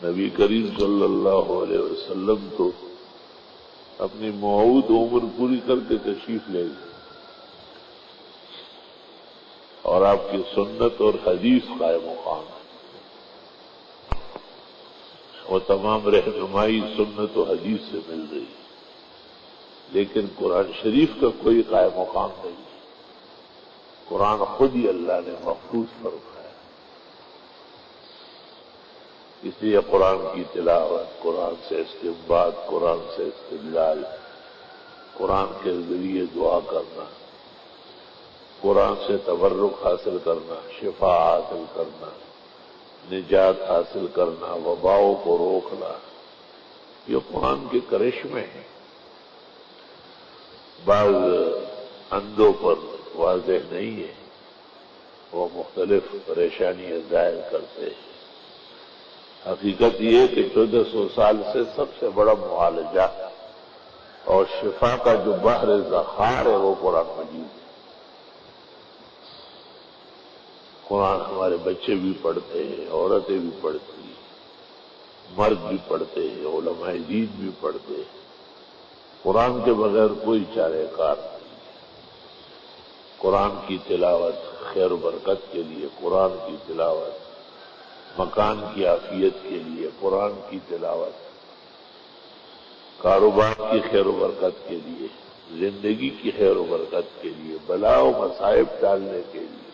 نبی کریم صلی اللہ علیہ وسلم تو اپنی موعود عمر پوری کر کے تشریف لے گئے اور آپ کی سنت اور حدیث قائم مقام ہے. وہ تمام رہنمائی سنت و حدیث سے مل رہی ہے، لیکن قرآن شریف کا کوئی قائم مقام نہیں. قرآن خود ہی اللہ نے محفوظ فرمایا. اس لیے قرآن کی تلاوت، قرآن سے استنباط، قرآن سے استدلال، قرآن کے ذریعے دعا کرنا، قرآن سے تبرک حاصل کرنا، شفا حاصل کرنا، نجات حاصل کرنا، وباؤں کو روکنا، یہ قرآن کے کرشمے ہیں. بعض اندھوں پر واضح نہیں ہے، وہ مختلف پریشانیاں ظاہر کرتے ہیں. حقیقت یہ کہ 1400 سال سے سب سے بڑا معالجہ اور شفا کا جو بحر ذخار ہے وہ قرآن مجید ہے. قرآن ہمارے بچے بھی پڑھتے ہیں، عورتیں بھی پڑھتی ہیں، مرد بھی پڑھتے ہیں، علماء دین بھی پڑھتے ہیں. قرآن کے بغیر کوئی چارہ کار نہیں. قرآن کی تلاوت خیر و برکت کے لیے، قرآن کی تلاوت مکان کی عافیت کے لیے، قرآن کی تلاوت کاروبار کی خیر و برکت کے لیے، زندگی کی خیر و برکت کے لیے، بلا و مصائب ٹالنے کے لیے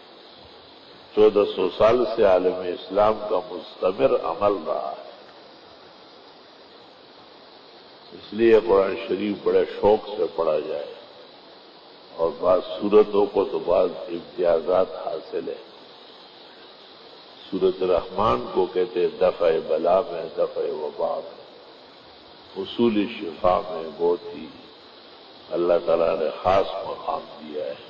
1400 سال سے عالم اسلام کا مستمر عمل رہا ہے. اس لیے قرآن شریف بڑے شوق سے پڑھا جائے، اور بعض صورتوں کو تو بعض امتیازات حاصل ہیں. سورۃ الرحمن کو کہتے ہیں دفع بلا میں، دفع وبا میں، حصول شفا میں بہت ہی اللہ تعالیٰ نے خاص مقام دیا ہے.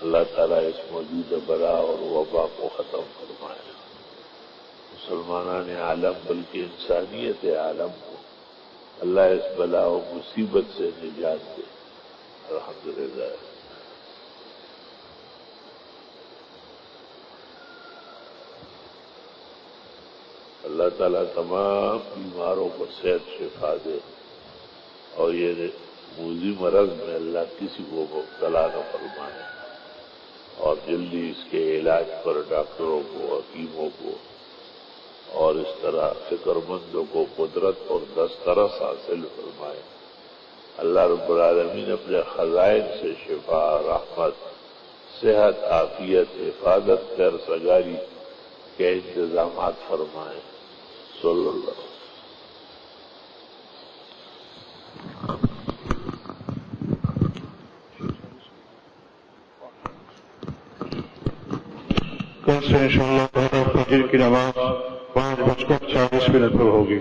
اللہ تعالیٰ اس موجودہ بلا اور وبا کو ختم فرمائے. مسلمانان عالم بلکہ انسانیت عالم کو اللہ اس بلا و مصیبت سے نجات دے. الحمدللہ. اللہ تعالیٰ تمام بیماروں کو صحت شفا دے، اور یہ موذی مرض میں اللہ کسی کو مبتلا نہ فرمائے، اور جلدی اس کے علاج پر ڈاکٹروں کو، حکیموں کو اور اس طرح فکر مندوں کو قدرت اور دسترس حاصل فرمائے. اللہ رب العالمین اپنے خزائن سے شفا، رحمت، صحت، عافیت، حفاظت، خیر سگاری کے انتظامات فرمائے. صلی اللہ. کل سے انشاءاللہ فجر کی نماز 5:40 منٹ پر ہوگی.